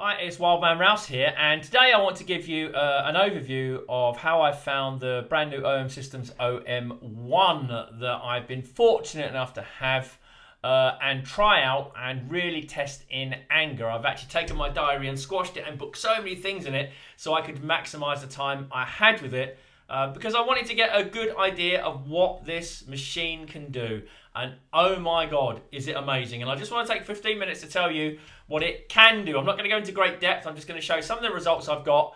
Hi, it's Wildman Rouse here, and today I want to give you an overview of how I found the brand new OM Systems OM1 that I've been fortunate enough to have and try out and really test in anger. I've actually taken my diary and squashed it and booked so many things in it so I could maximize the time I had with it because I wanted to get a good idea of what this machine can do. And oh my God, is it amazing. And I just want to take 15 minutes to tell you what it can do. I'm not going to go into great depth. I'm just going to show you some of the results I've got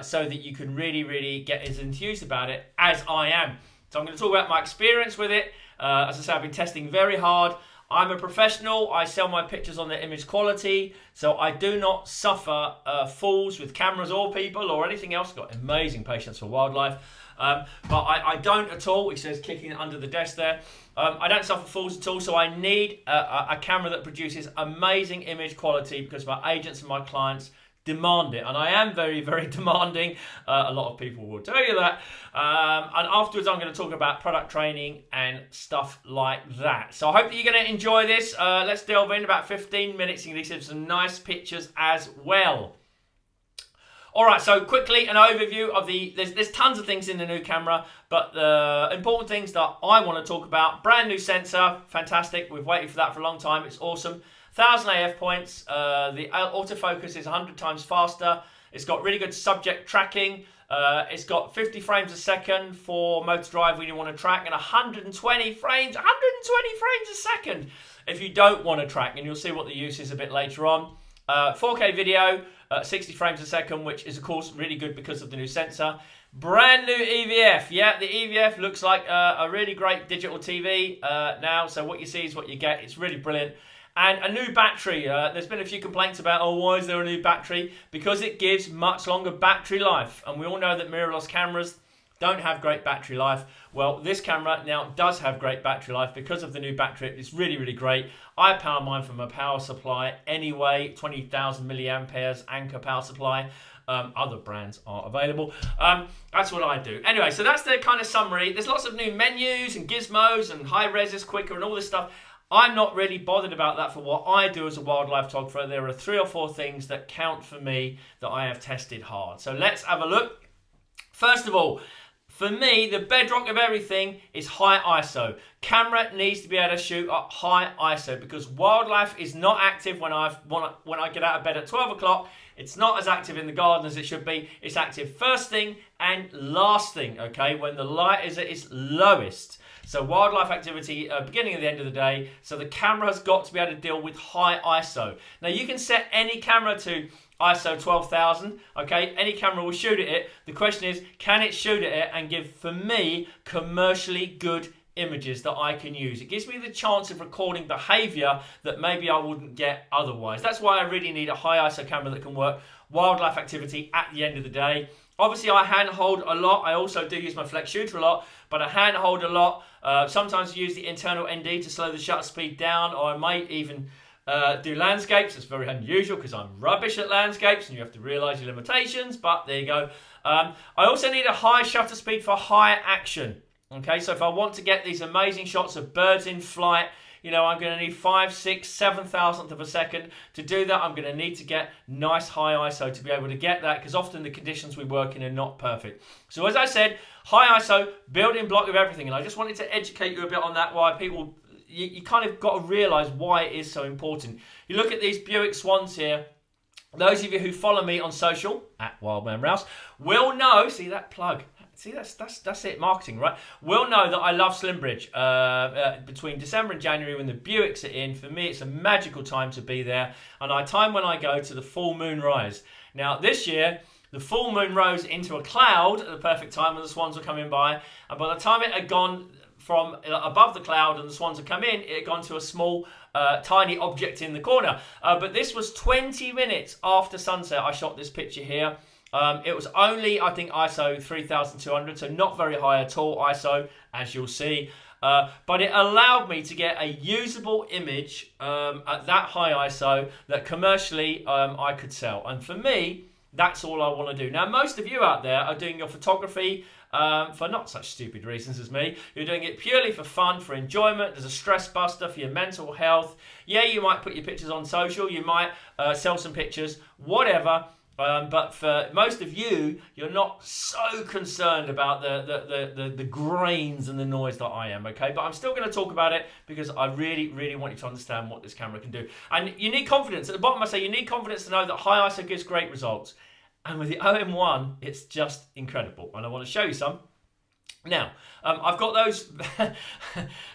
so that you can really get as enthused about it as I am. So I'm going to talk about my experience with it. As I say, I've been testing very hard. I'm a professional. I sell my pictures on their image quality, so I do not suffer falls with cameras or people or anything else. I've got amazing patience for wildlife, but I don't at all. It says kicking under the desk there. I don't suffer falls at all, so I need a camera that produces amazing image quality because my agents and my clients demand it, and I am very demanding. A lot of people will tell you that, and afterwards I'm going to talk about product training and stuff like that. So I hope that you're going to enjoy this. Let's delve in about 15 minutes and see some nice pictures as well. Alright, so quickly an overview of there's tons of things in the new camera, but the important things that I want to talk about: brand new sensor, fantastic, we've waited for that for a long time, it's awesome. 1000 AF points, the autofocus is 100 times faster, it's got really good subject tracking, it's got 50 frames a second for motor drive when you want to track, and 120 frames a second if you don't want to track, and you'll see what the use is a bit later on. 4K video, 60 frames a second, which is of course really good because of the new sensor. Brand new EVF. Yeah, the EVF looks like a really great digital TV now, so what you see is what you get. It's really brilliant. And a new battery. There's been a few complaints about, oh, why is there a new battery? Because it gives much longer battery life, and we all know that mirrorless cameras don't have great battery life. Well, this camera now does have great battery life because of the new battery. It's really great. I power mine from a power supply anyway, 20,000 milliamperes Anchor power supply. Other brands are available. That's what I do. Anyway, so that's the kind of summary. There's lots of new menus and gizmos and high res is quicker and all this stuff. I'm not really bothered about that for what I do as a wildlife photographer. There are 3 or 4 things that count for me that I have tested hard. So let's have a look. First of all, for me, the bedrock of everything is high ISO. Camera needs to be able to shoot at high ISO because wildlife is not active when I get out of bed at 12 o'clock. It's not as active in the garden as it should be. It's active first thing and last thing, okay, when the light is at its lowest. So wildlife activity, beginning and the end of the day. So the camera has got to be able to deal with high ISO. Now you can set any camera to ISO 12,000, okay, any camera will shoot at it. The question is, can it shoot at it and give, for me, commercially good images that I can use? It gives me the chance of recording behavior that maybe I wouldn't get otherwise. That's why I really need a high ISO camera that can work wildlife activity at the end of the day. Obviously, I handhold a lot. I also do use my flex shooter a lot, but I handhold a lot. Sometimes I use the internal ND to slow the shutter speed down, or I might even do landscapes. It's very unusual because I'm rubbish at landscapes and you have to realize your limitations, but there you go. I also need a high shutter speed for high action. Okay, so if I want to get these amazing shots of birds in flight, you know, I'm going to need 5, 6, 7 thousandth of a second. To do that, I'm going to need to get nice high ISO to be able to get that, because often the conditions we work in are not perfect. So as I said, high ISO, building block of everything, and I just wanted to educate you a bit on that, why people, you kind of got to realise why it is so important. You look at these Buick Swans here. Those of you who follow me on social, at Wildman Rouse, will know, see that plug, see, that's it, marketing, right? We'll know that I love Slimbridge. Between December and January when the Buicks are in, for me it's a magical time to be there, and a time when I go to the full moon rise. Now this year, the full moon rose into a cloud at the perfect time when the swans were coming by, and by the time it had gone from above the cloud and the swans had come in, it had gone to a small, tiny object in the corner. But this was 20 minutes after sunset. I shot this picture here. It was only, I think, ISO 3200, so not very high at all ISO, as you'll see. But it allowed me to get a usable image at that high ISO that commercially I could sell. And for me, That's all I want to do. Now, most of you out there are doing your photography for not such stupid reasons as me. You're doing it purely for fun, for enjoyment, as a stress buster, for your mental health. Yeah, you might put your pictures on social, you might sell some pictures, whatever. But for most of you, you're not so concerned about the grains and the noise that I am, okay? But I'm still going to talk about it because I really, really want you to understand what this camera can do. And you need confidence. At the bottom I say you need confidence to know that high ISO gives great results. And with the OM1, it's just incredible. And I want to show you some. Now, I've got those.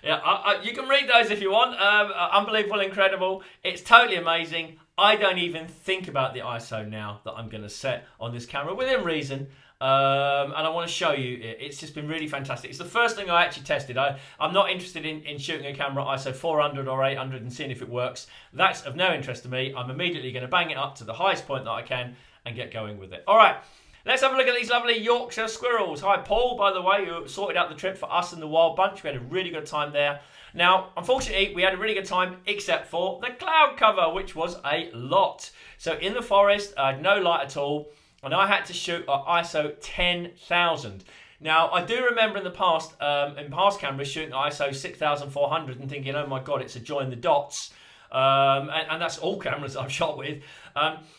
Yeah, you can read those if you want. Unbelievable, incredible. It's totally amazing. I don't even think about the ISO now that I'm going to set on this camera within reason. And I want to show you it. It's just been really fantastic. It's the first thing I actually tested. I'm not interested in shooting a camera at ISO 400 or 800 and seeing if it works. That's of no interest to me. I'm immediately going to bang it up to the highest point that I can and get going with it. All right. Let's have a look at these lovely Yorkshire squirrels. Hi, Paul, by the way, who sorted out the trip for us and the Wild Bunch. We had a really good time there. Now, unfortunately, we had a really good time except for the cloud cover, which was a lot. So in the forest, I had no light at all, and I had to shoot at ISO 10,000. Now, I do remember in the past, in past cameras, shooting at ISO 6,400 and thinking, oh my God, it's a join the dots. And that's all cameras I've shot with.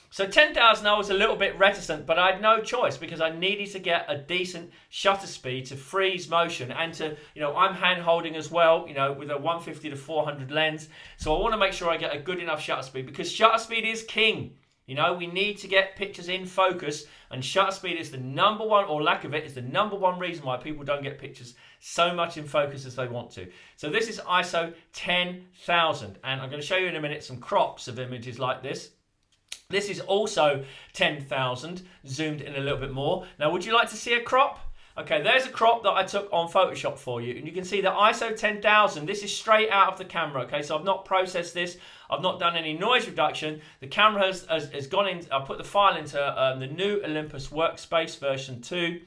So 10,000 I was a little bit reticent, but I had no choice because I needed to get a decent shutter speed to freeze motion and to, I'm hand holding as well, with a 150 to 400 lens. So I want to make sure I get a good enough shutter speed because shutter speed is king. We need to get pictures in focus, and shutter speed is the number one, or lack of it, is the number one reason why people don't get pictures so much in focus as they want to. So this is ISO 10,000, and I'm going to show you in a minute some crops of images like this. This is also 10,000, zoomed in a little bit more. Now, would you like to see a crop? Okay, there's a crop that I took on Photoshop for you, and you can see the ISO 10,000. This is straight out of the camera, okay? So I've not processed this. I've not done any noise reduction. The camera has gone in. I put the file into the new Olympus Workspace version 2.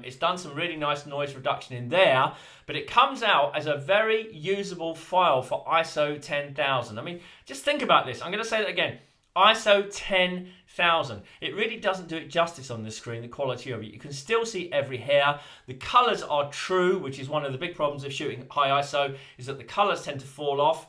It's done some really nice noise reduction in there, but it comes out as a very usable file for ISO 10,000. I mean, just think about this. I'm going to say that again. ISO 10,000. It really doesn't do it justice on this screen, the quality of it. You can still see every hair. The colors are true, which is one of the big problems of shooting high ISO, is that the colors tend to fall off.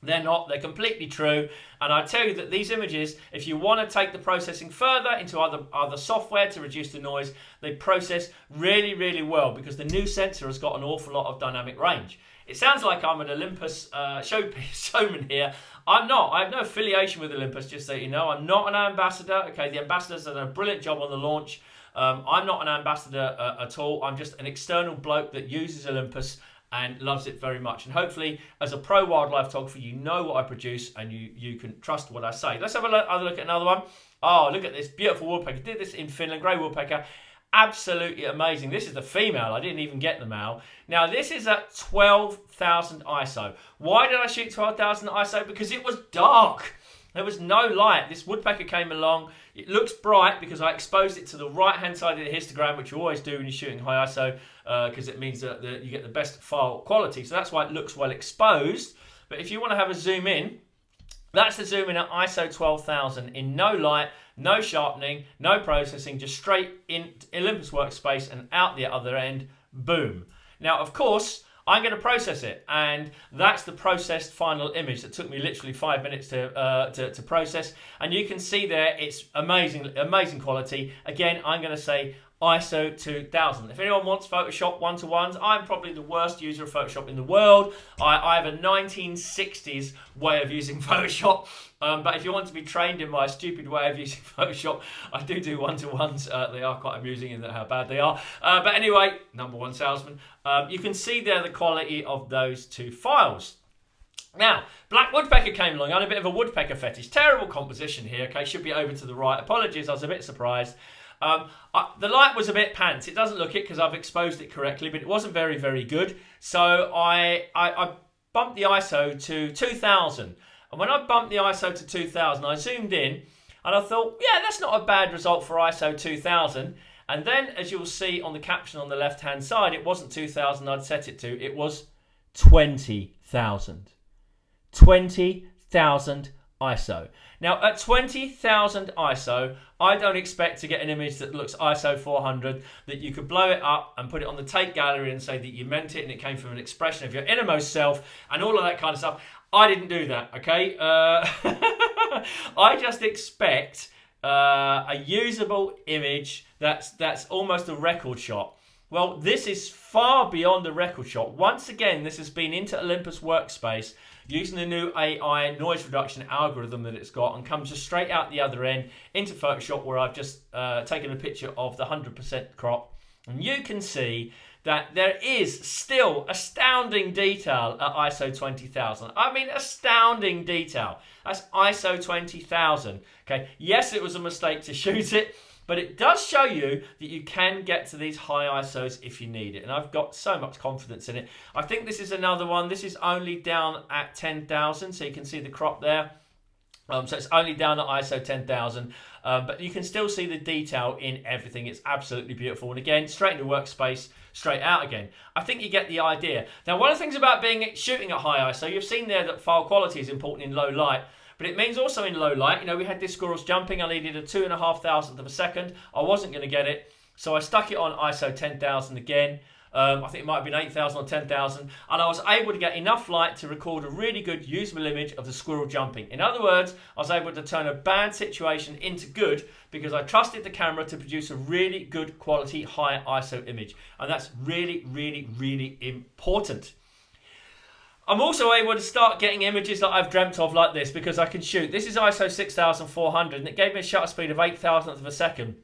They're not, they're completely true. And I tell you that these images, if you want to take the processing further into other software to reduce the noise, they process really, really well because the new sensor has got an awful lot of dynamic range. It sounds like I'm an Olympus showman here. I'm not. I have no affiliation with Olympus, just so you know. I'm not an ambassador. Okay, the ambassadors have done a brilliant job on the launch. I'm not an ambassador at all. I'm just an external bloke that uses Olympus and loves it very much. And hopefully, as a pro wildlife photographer, you know what I produce and you can trust what I say. Let's have other look at another one. Oh, look at this beautiful woodpecker. Did this in Finland, grey woodpecker. Absolutely amazing. This is the female. I didn't even get the male. Now, this is at 12,000 ISO. Why did I shoot 12,000 ISO? Because it was dark. There was no light. This woodpecker came along. It looks bright because I exposed it to the right-hand side of the histogram, which you always do when you're shooting high ISO, because it means that you get the best file quality. So that's why it looks well exposed. But if you want to have a zoom in, that's the zoom in at ISO 12,000 in no light, no sharpening, no processing, just straight in Olympus Workspace and out the other end, boom. Now, of course, I'm going to process it, and that's the processed final image that took me literally 5 minutes to process. And you can see there, it's amazing quality. Again, I'm going to say ISO 2000. If anyone wants Photoshop one-to-ones, I'm probably the worst user of Photoshop in the world. I have a 1960s way of using Photoshop, but if you want to be trained in my stupid way of using Photoshop, I do one-to-ones. They are quite amusing in how bad they are. But anyway, number one salesman. You can see there the quality of those two files. Now, black woodpecker came along. I had a bit of a woodpecker fetish. Terrible composition here. Okay, should be over to the right. Apologies, I was a bit surprised. The light was a bit pants. It doesn't look it because I've exposed it correctly, but it wasn't very, very good. So I bumped the ISO to 2000. And when I bumped the ISO to 2000, I zoomed in and I thought, yeah, that's not a bad result for ISO 2000. And then, as you'll see on the caption on the left-hand side, it wasn't 2000 I'd set it to. It was 20,000. 20,000 ISO. Now, at 20,000 ISO, I don't expect to get an image that looks ISO 400, that you could blow it up and put it on the tape gallery and say that you meant it and it came from an expression of your innermost self and all of that kind of stuff. I didn't do that, okay? I just expect a usable image that's almost a record shot. Well, this is far beyond a record shot. Once again, this has been into Olympus Workspace using the new AI noise reduction algorithm that it's got, and comes just straight out the other end into Photoshop, where I've just taken a picture of the 100% crop. And you can see that there is still astounding detail at ISO 20,000. I mean, astounding detail. That's ISO 20,000. Okay, yes, it was a mistake to shoot it, but it does show you that you can get to these high ISOs if you need it. And I've got so much confidence in it. I think this is another one. This is only down at 10,000, so you can see the crop there. So it's only down at ISO 10,000, but you can still see the detail in everything. It's absolutely beautiful. And again, straight into Workspace, straight out again. I think you get the idea. Now, one of the things about shooting at high ISO, you've seen there that file quality is important in low light. But it means also in low light, you know, we had this squirrels jumping. I needed a 2.5 of a second. I wasn't going to get it. So I stuck it on ISO 10,000 again. I think it might have been 8,000 or 10,000. And I was able to get enough light to record a really good usable image of the squirrel jumping. In other words, I was able to turn a bad situation into good because I trusted the camera to produce a really good quality high ISO image. And that's really, really, really important. I'm also able to start getting images that I've dreamt of like this because I can shoot. This is ISO 6400 and it gave me a shutter speed of 8,000th of a second.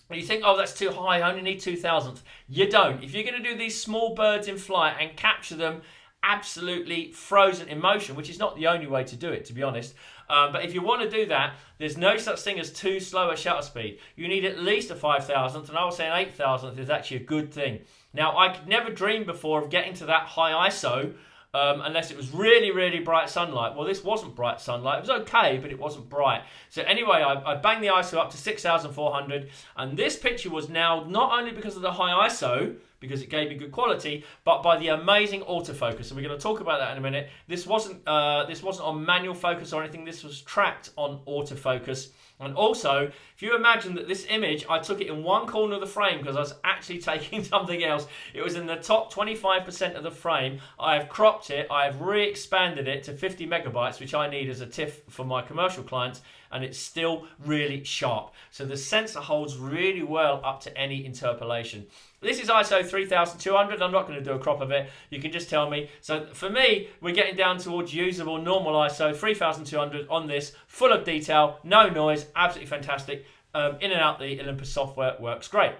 And you think, oh, that's too high, I only need 2,000th. You don't. If you're going to do these small birds in flight and capture them absolutely frozen in motion, which is not the only way to do it, to be honest. But if you want to do that, there's no such thing as too slow a shutter speed. You need at least a 5,000th, and I was saying 8,000th is actually a good thing. Now, I could never dream before of getting to that high ISO unless it was really, really bright sunlight. Well, this wasn't bright sunlight. It was okay, but it wasn't bright. So anyway, I banged the ISO up to 6,400, and this picture was now not only because of the high ISO, because it gave me good quality, but by the amazing autofocus. And we're going to talk about that in a minute. This wasn't on manual focus or anything. This was tracked on autofocus. And also, if you imagine that this image, I took it in one corner of the frame because I was actually taking something else. It was in the top 25% of the frame. I have cropped it. I have re-expanded it to 50 megabytes, which I need as a TIFF for my commercial clients. And it's still really sharp. So the sensor holds really well up to any interpolation. This is ISO 3200. I'm not going to do a crop of it. You can just tell me. So for me, we're getting down towards usable normal ISO 3200 on this. Full of detail, no noise, absolutely fantastic. In and out the Olympus software works great.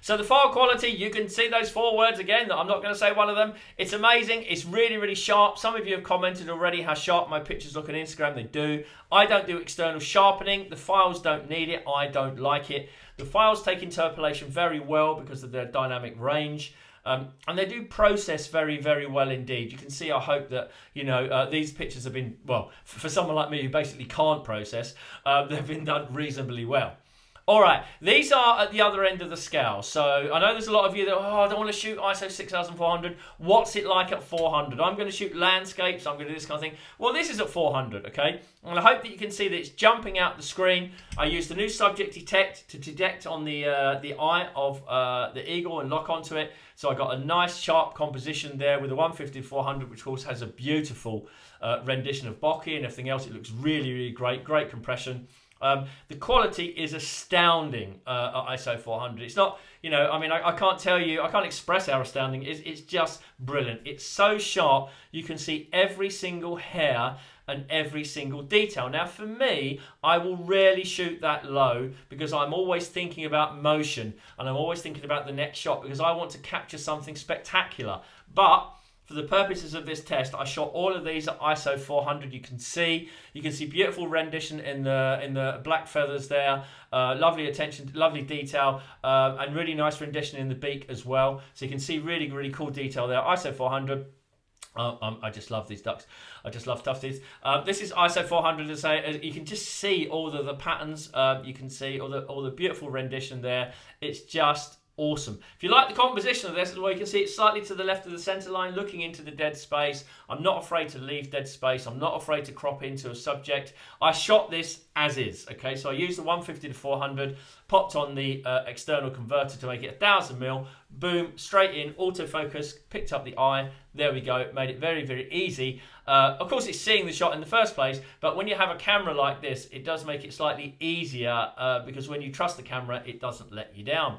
So the file quality, you can see those 4 words again. I'm not going to say one of them. It's amazing. It's really, really sharp. Some of you have commented already how sharp my pictures look on Instagram. They do. I don't do external sharpening. The files don't need it. I don't like it. The files take interpolation very well because of their dynamic range. And they do process very, very well indeed. You can see, I hope that, you know, these pictures have been, well, for someone like me who basically can't process, they've been done reasonably well. All right, these are at the other end of the scale. So I know there's a lot of you that, oh, I don't want to shoot ISO 6400. What's it like at 400? I'm going to shoot landscapes. I'm going to do this kind of thing. Well, this is at 400, okay? And I hope that you can see that it's jumping out the screen. I used the new subject detect to detect on the eye of the eagle and lock onto it. So I got a nice sharp composition there with the 150-400, which of course has a beautiful rendition of bokeh and everything else. It looks really, really great. Great compression. The quality is astounding at ISO 400. It's not, you know, I mean, I can't tell you, I can't express how astounding it is. It's just brilliant. It's so sharp, you can see every single hair and every single detail. Now, for me, I will rarely shoot that low because I'm always thinking about motion and I'm always thinking about the next shot because I want to capture something spectacular. But for the purposes of this test, I shot all of these at ISO 400. You can see beautiful rendition in the black feathers there. Lovely attention, lovely detail, and really nice rendition in the beak as well. So you can see really, really cool detail there. ISO 400. I just love these ducks. I just love tufties. This is ISO 400 to say you can just see all the patterns. You can see all the beautiful rendition there. It's just awesome. If you like the composition of this, well, you can see it's slightly to the left of the center line, looking into the dead space. I'm not afraid to leave dead space. I'm not afraid to crop into a subject. I shot this as is, okay? So I used the 150 to 400, popped on the external converter to make it 1000mm, boom, straight in, autofocus, picked up the eye. There we go, made it very, very easy. Of course, it's seeing the shot in the first place, but when you have a camera like this, it does make it slightly easier because when you trust the camera, it doesn't let you down.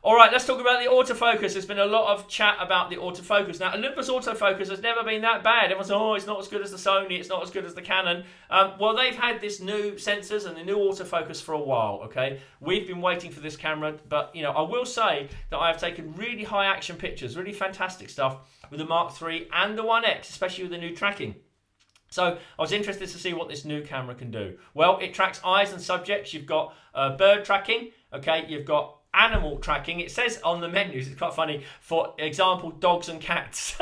All right, let's talk about the autofocus. There's been a lot of chat about the autofocus. Now, Olympus autofocus has never been that bad. Everyone's saying, oh, it's not as good as the Sony, it's not as good as the Canon. Well, they've had this new sensors and the new autofocus for a while, okay? We've been waiting for this camera, but, you know, I will say that I have taken really high action pictures, really fantastic stuff with the Mark III and the 1X, especially with the new tracking. So I was interested to see what this new camera can do. Well, it tracks eyes and subjects. You've got bird tracking, okay? You've got animal tracking. It says on the menus, it's quite funny, for example, dogs and cats.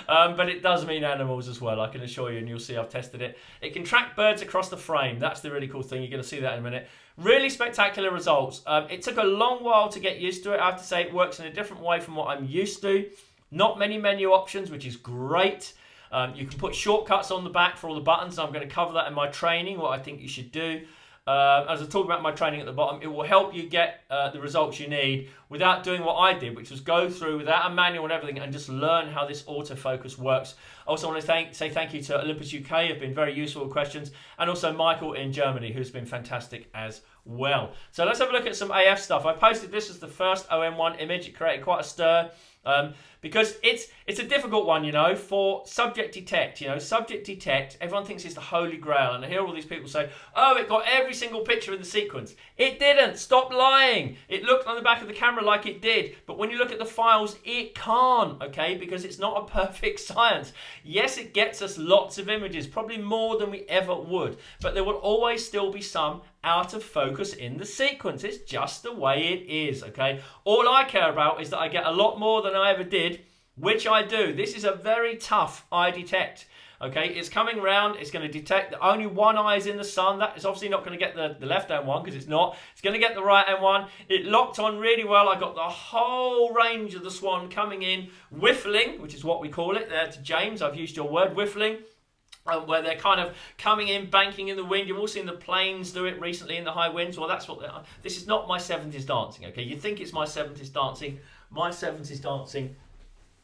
But it does mean animals as well, I can assure you, and you'll see I've tested it. It can track birds across the frame. That's the really cool thing. You're going to see that in a minute. Really spectacular results. It took a long while to get used to it. I have to say it works in a different way from what I'm used to. Not many menu options, which is great. You can put shortcuts on the back for all the buttons. I'm going to cover that in my training, what I think you should do. As I talk about my training at the bottom, it will help you get the results you need without doing what I did, which was go through without a manual and everything and just learn how this autofocus works. I also want to say thank you to Olympus UK, have been very useful with questions, and also Michael in Germany, who's been fantastic as well. So let's have a look at some AF stuff. I posted this as the first OM1 image. It created quite a stir. Because it's a difficult one, you know, for subject detect. You know, subject detect, everyone thinks it's the holy grail. And I hear all these people say, oh, it got every single picture in the sequence. It didn't. Stop lying. It looked on the back of the camera like it did. But when you look at the files, it can't, okay, because it's not a perfect science. Yes, it gets us lots of images, probably more than we ever would. But there will always still be some out of focus in the sequence. It's just the way it is, okay? All I care about is that I get a lot more than I ever did, which I do. This is a very tough eye detect, okay? It's coming round, it's going to detect that only one eye is in the sun. That is obviously not going to get the left-hand one because it's not. It's going to get the right-hand one. It locked on really well. I got the whole range of the swan coming in, whiffling, which is what we call it there to James. I've used your word, whiffling. Where they're kind of coming in, banking in the wind. You've all seen the planes do it recently in the high winds. Well, that's what they are. This is not my 70s dancing, okay? You think it's my 70s dancing. My 70s dancing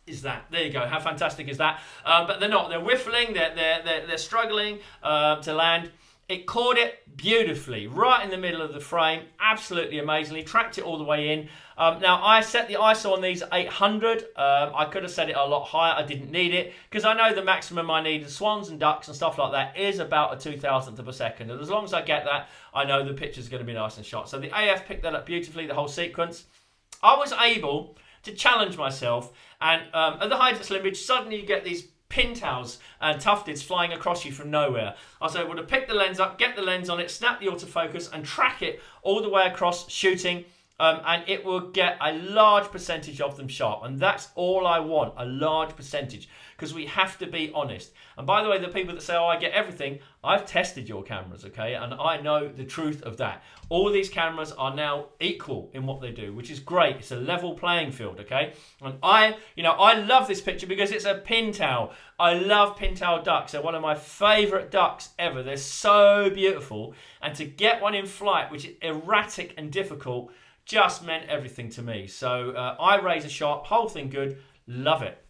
is that. There you go. How fantastic is that? But they're not. They're whiffling. They're struggling to land. It caught it beautifully, right in the middle of the frame, absolutely amazingly, tracked it all the way in. Now, I set the ISO on these at 800. I could have set it a lot higher. I didn't need it because I know the maximum I need in swans and ducks and stuff like that is about a 2,000th of a second. And as long as I get that, I know the picture's going to be nice and shot. So the AF picked that up beautifully, the whole sequence. I was able to challenge myself, and at the highest image, suddenly you get these pintails and tufteds flying across you from nowhere. I was able to pick the lens up, get the lens on it, snap the autofocus and track it all the way across shooting, and it will get a large percentage of them sharp. And that's all I want, a large percentage, because we have to be honest. And by the way, the people that say, oh, I get everything, I've tested your cameras, okay? And I know the truth of that. All these cameras are now equal in what they do, which is great. It's a level playing field, okay? And I love this picture because it's a pintail. I love pintail ducks. They're one of my favorite ducks ever. They're so beautiful. And to get one in flight, which is erratic and difficult, just meant everything to me. So eye razor sharp, whole thing good, love it.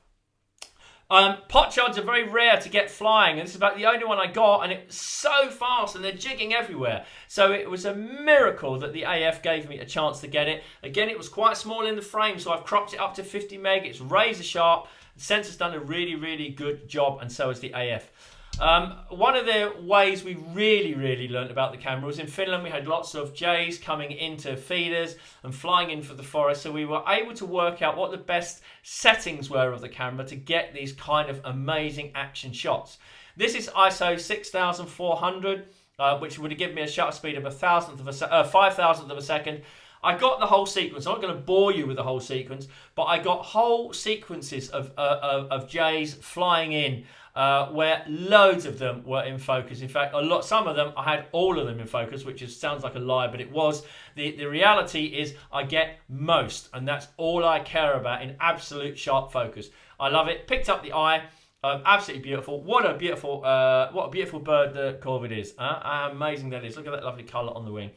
Potsherds are very rare to get flying, and this is about the only one I got, and it's so fast and they're jigging everywhere. So it was a miracle that the AF gave me a chance to get it. Again, it was quite small in the frame, so I've cropped it up to 50 meg. It's razor sharp. The sensor's done a really, really good job, and so has the AF. One of the ways we really learned about the camera was in Finland. We had lots of jays coming into feeders and flying in for the forest, so we were able to work out what the best settings were of the camera to get these kind of amazing action shots. This is ISO 6400, which would have given me a shutter speed of 5,000th of a second. I got the whole sequence. I'm not going to bore you with the whole sequence, but I got whole sequences of jays flying in. where loads of them were in focus. In fact, some of them, I had all of them in focus, which sounds like a lie, but it was. The reality is I get most, and that's all I care about in absolute sharp focus. I love it. Picked up the eye. Absolutely beautiful. What a beautiful bird the corvid is. How amazing that is. Look at that lovely colour on the wing.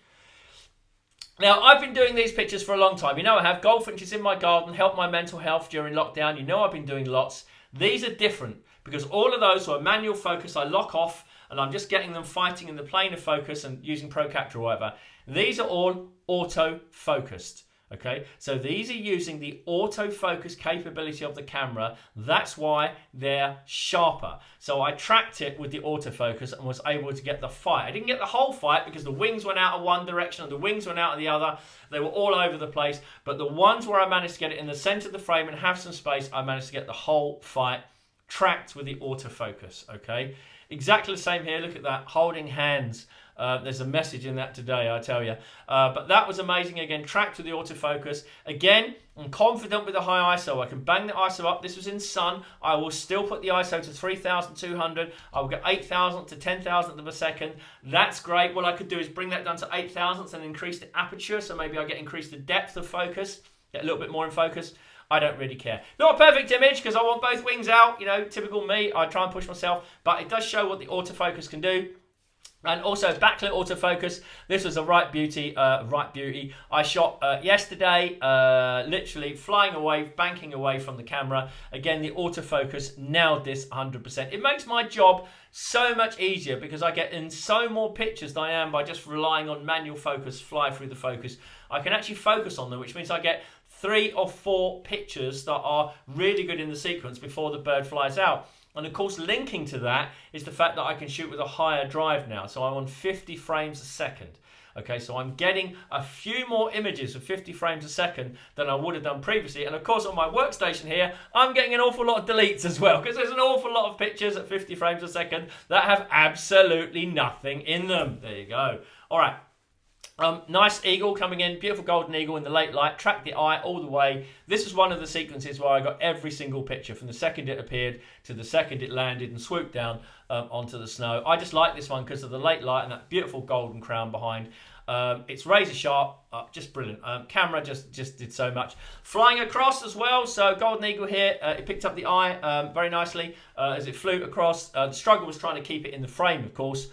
Now, I've been doing these pictures for a long time. You know I have. Goldfinches in my garden, helped my mental health during lockdown. You know I've been doing lots. These are different because all of those were manual focus. I lock off and I'm just getting them fighting in the plane of focus and using Procapture or whatever. These are all auto-focused. Okay, so these are using the autofocus capability of the camera. That's why they're sharper. So I tracked it with the autofocus and was able to get the fight. I didn't get the whole fight because the wings went out of one direction and the wings went out of the other. They were all over the place. But the ones where I managed to get it in the center of the frame and have some space, I managed to get the whole fight tracked with the autofocus. Okay, exactly the same here. Look at that, holding hands. There's a message in that today, I tell you. But that was amazing. Again, tracked with the autofocus. Again, I'm confident with the high ISO. I can bang the ISO up. This was in sun. I will still put the ISO to 3,200. I will get 8,000 to 10,000th of a second. That's great. What I could do is bring that down to 8,000th and increase the aperture. So maybe I increase the depth of focus, get a little bit more in focus. I don't really care. Not a perfect image because I want both wings out. You know, typical me. I try and push myself. But it does show what the autofocus can do. And also backlit autofocus. This was a right beauty. I shot yesterday, literally flying away, banking away from the camera. Again, the autofocus nailed this 100%. It makes my job so much easier because I get in so more pictures than I am by just relying on manual focus, fly through the focus. I can actually focus on them, which means I get 3 or 4 pictures that are really good in the sequence before the bird flies out. And of course, linking to that is the fact that I can shoot with a higher drive now. So I'm on 50 frames a second. Okay, so I'm getting a few more images of 50 frames a second than I would have done previously. And of course, on my workstation here, I'm getting an awful lot of deletes as well, because there's an awful lot of pictures at 50 frames a second that have absolutely nothing in them. There you go. All right. Nice eagle coming in, beautiful golden eagle in the late light, tracked the eye all the way. This is one of the sequences where I got every single picture from the second it appeared to the second it landed and swooped down onto the snow. I just like this one because of the late light and that beautiful golden crown behind. It's razor sharp, just brilliant. Camera just did so much. Flying across as well, so golden eagle here, it picked up the eye very nicely as it flew across. The struggle was trying to keep it in the frame, of course.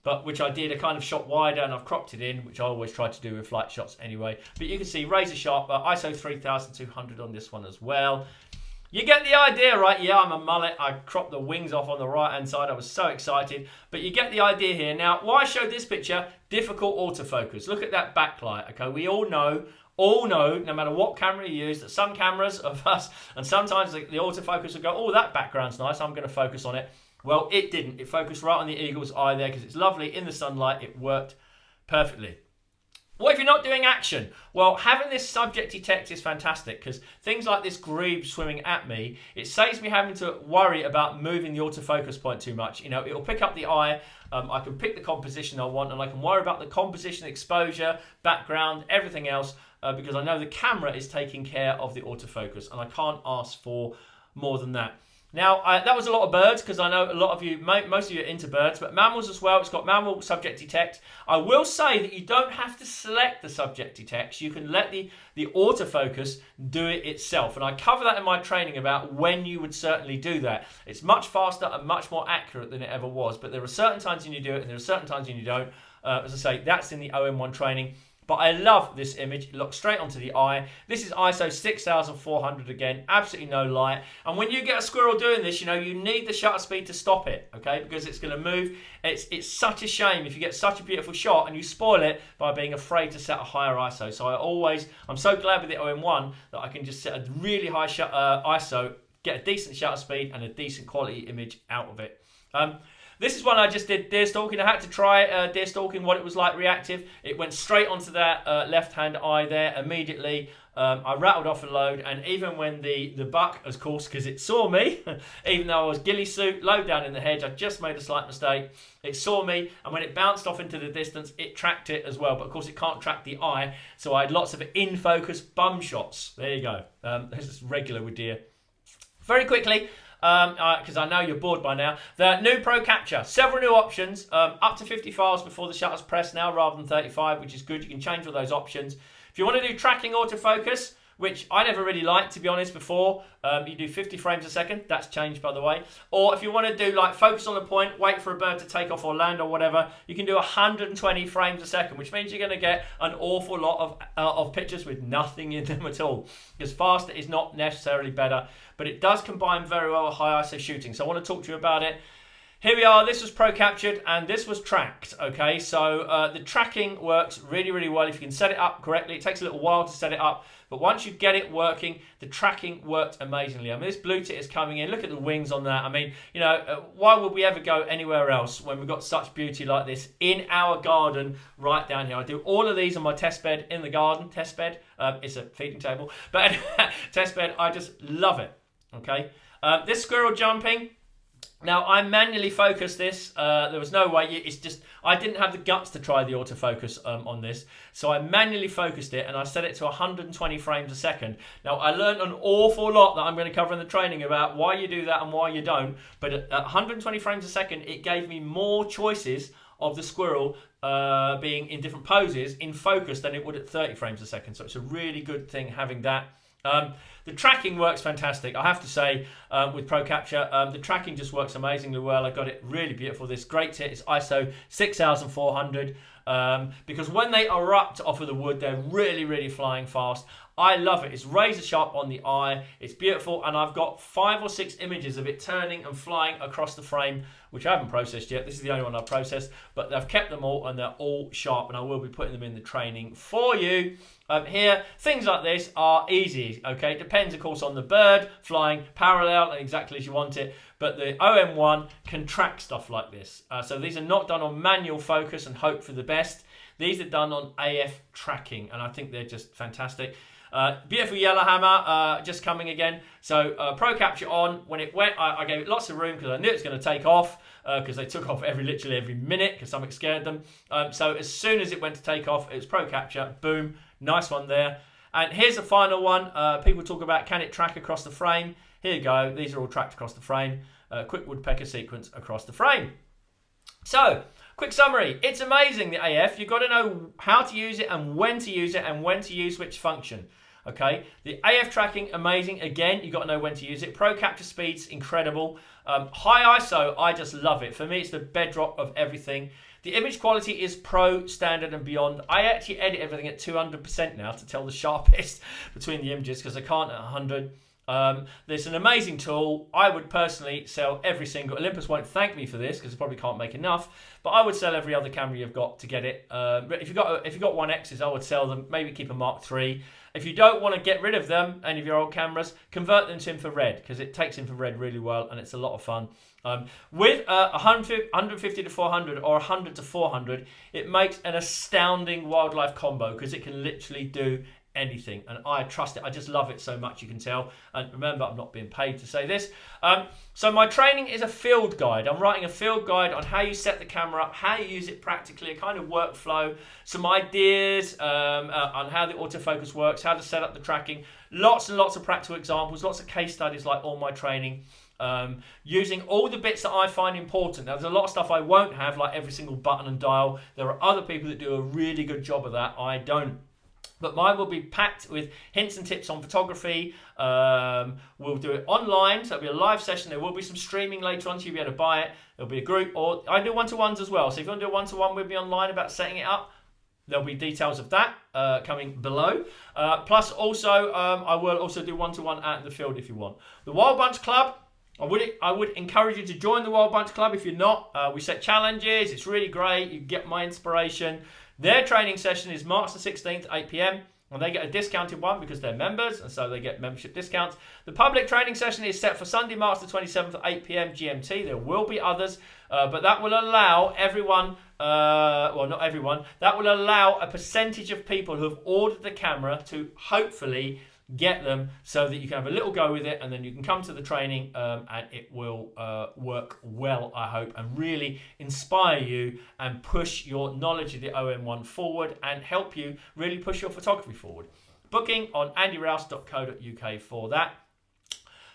But which I did, I kind of shot wider and I've cropped it in, which I always try to do with flight shots anyway. But you can see razor sharp, ISO 3200 on this one as well. You get the idea, right? Yeah, I'm a mullet. I cropped the wings off on the right-hand side. I was so excited. But you get the idea here. Now, why I showed this picture, difficult autofocus. Look at that backlight, okay? We all know, no matter what camera you use, that some cameras of us, and sometimes the autofocus will go, oh, that background's nice, I'm going to focus on it. Well, it didn't. It focused right on the eagle's eye there because it's lovely in the sunlight. It worked perfectly. What if you're not doing action? Well, having this subject detect is fantastic because things like this grebe swimming at me, it saves me having to worry about moving the autofocus point too much. You know, it'll pick up the eye. I can pick the composition I want and I can worry about the composition, exposure, background, everything else because I know the camera is taking care of the autofocus and I can't ask for more than that. Now, that was a lot of birds because I know a lot of you, most of you are into birds, but mammals as well. It's got mammal subject detect. I will say that you don't have to select the subject detect. You can let the autofocus do it itself. And I cover that in my training about when you would certainly do that. It's much faster and much more accurate than it ever was. But there are certain times when you do it and there are certain times when you don't. As I say, that's in the OM1 training. But I love this image. It looks straight onto the eye. This is ISO 6400 again. Absolutely no light. And when you get a squirrel doing this, you know, you need the shutter speed to stop it, okay? Because it's going to move. It's such a shame if you get such a beautiful shot and you spoil it by being afraid to set a higher ISO. So I'm so glad with the OM1 that I can just set a really high ISO, get a decent shutter speed and a decent quality image out of it. This is one I just did deer stalking. I had to try deer stalking, what it was like reactive. It went straight onto that left-hand eye there immediately. I rattled off a load, and even when the buck, of course, because it saw me, even though I was ghillie suit, low down in the hedge, I just made a slight mistake. It saw me, and when it bounced off into the distance, it tracked it as well. But of course, it can't track the eye, so I had lots of in-focus bum shots. There you go. This is regular with deer. Very quickly, because I know you're bored by now. The new Pro Capture, several new options, up to 50 files before the shutter's pressed now rather than 35, which is good. You can change all those options. If you want to do tracking autofocus, which I never really liked, to be honest, before. You do 50 frames a second. That's changed, by the way. Or if you want to do like focus on a point, wait for a bird to take off or land or whatever, you can do 120 frames a second, which means you're going to get an awful lot of pictures with nothing in them at all. Because faster is not necessarily better, but it does combine very well with high ISO shooting. So I want to talk to you about it. Here we are, this was Pro Captured and this was tracked, okay? So the tracking works really, really well if you can set it up correctly. It takes a little while to set it up, but once you get it working, the tracking worked amazingly. I mean, this blue tit is coming in. Look at the wings on that. I mean, you know, why would we ever go anywhere else when we've got such beauty like this in our garden right down here? I do all of these on my test bed in the garden. Test bed, it's a feeding table, but test bed, I just love it, okay? This squirrel jumping, now, I manually focused this. There was no way. It's just, I didn't have the guts to try the autofocus on this. So I manually focused it and I set it to 120 frames a second. Now, I learned an awful lot that I'm going to cover in the training about why you do that and why you don't. But at 120 frames a second, it gave me more choices of the squirrel being in different poses in focus than it would at 30 frames a second. So it's a really good thing having that. The tracking works fantastic. I have to say, with Pro Capture, the tracking just works amazingly well. I got it really beautiful. This great tit is ISO 6400 because when they erupt off of the wood, they're really, really flying fast. I love it. It's razor sharp on the eye. It's beautiful, and I've got 5 or 6 images of it turning and flying across the frame, which I haven't processed yet. This is the only one I've processed, but I've kept them all, and they're all sharp, and I will be putting them in the training for you. Here, things like this are easy, okay? It depends, of course, on the bird flying parallel and exactly as you want it, but the OM1 can track stuff like this. So these are not done on manual focus and hope for the best. These are done on AF tracking, and I think they're just fantastic. Beautiful yellow hammer, just coming again. So Pro Capture on. When it went, I gave it lots of room because I knew it was going to take off because they took off literally every minute because something scared them. So as soon as it went to take off, it was Pro Capture. Boom, nice one there. And here's the final one. People talk about, can it track across the frame? Here you go. These are all tracked across the frame. Quick woodpecker sequence across the frame. So, quick summary. It's amazing, the AF. You've got to know how to use it and when to use it and when to use which function. Okay, the AF tracking, amazing. Again, you've got to know when to use it. Pro Capture speeds, incredible. High ISO, I just love it. For me, it's the bedrock of everything. The image quality is pro, standard, and beyond. I actually edit everything at 200% now to tell the sharpest between the images because I can't at 100. There's an amazing tool. I would personally sell every single. Olympus won't thank me for this because I probably can't make enough, but I would sell every other camera you've got to get it. If you've got 1Xs, I would sell them. Maybe keep a Mark III. If you don't want to get rid of them, any of your old cameras, convert them to infrared because it takes infrared really well and it's a lot of fun. With 150 to 400 or 100 to 400, it makes an astounding wildlife combo because it can literally do anything, and I trust it. I just love it so much, you can tell. And remember, I'm not being paid to say this. So my training is a field guide. I'm writing a field guide on how you set the camera up, how you use it practically, a kind of workflow, some ideas on how the autofocus works, how to set up the tracking, lots and lots of practical examples, lots of case studies like all my training. Using all the bits that I find important. Now, there's a lot of stuff I won't have, like every single button and dial. There are other people that do a really good job of that. I don't. But mine will be packed with hints and tips on photography. We'll do it online, so it'll be a live session. There will be some streaming later on, so you'll be able to buy it. There'll be a group, or I do one-to-ones as well. So if you want to do a one-to-one with me online about setting it up, there'll be details of that coming below. Plus, also, I will also do one-to-one out in the field if you want. The Wild Bunch Club, I would encourage you to join the Wild Bunch Club if you're not. We set challenges. It's really great. You get my inspiration. Their training session is March the 16th, 8 p.m. and they get a discounted one because they're members, and so they get membership discounts. The public training session is set for Sunday, March the 27th at 8 p.m. GMT. There will be others, but that will allow everyone, well, not everyone, that will allow a percentage of people who have ordered the camera to hopefully get them so that you can have a little go with it, and then you can come to the training and it will work well, I hope, and really inspire you and push your knowledge of the OM1 forward and help you really push your photography forward. Booking on andyrouse.co.uk for that.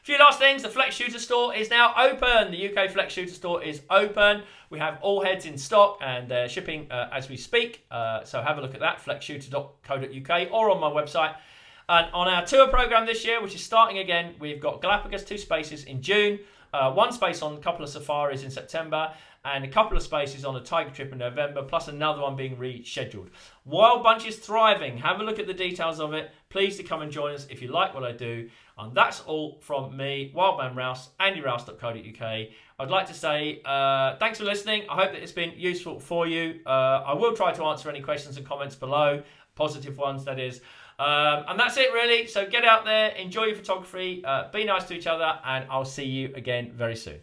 A few last things. The Flex Shooter store is now open. The UK Flex Shooter store is open. We have all heads in stock and they're shipping as we speak. So have a look at that, flexshooter.co.uk, or on my website. And on our tour program this year, which is starting again, we've got Galapagos 2 spaces in June, 1 space on a couple of safaris in September, and a couple of spaces on a tiger trip in November, plus another one being rescheduled. Wild Bunch is thriving. Have a look at the details of it. Please do come and join us if you like what I do. And that's all from me, Wildman Rouse, andyrouse.co.uk. I'd like to say thanks for listening. I hope that it's been useful for you. I will try to answer any questions and comments below, positive ones that is. And that's it really. So get out there, enjoy your photography, be nice to each other, and I'll see you again very soon.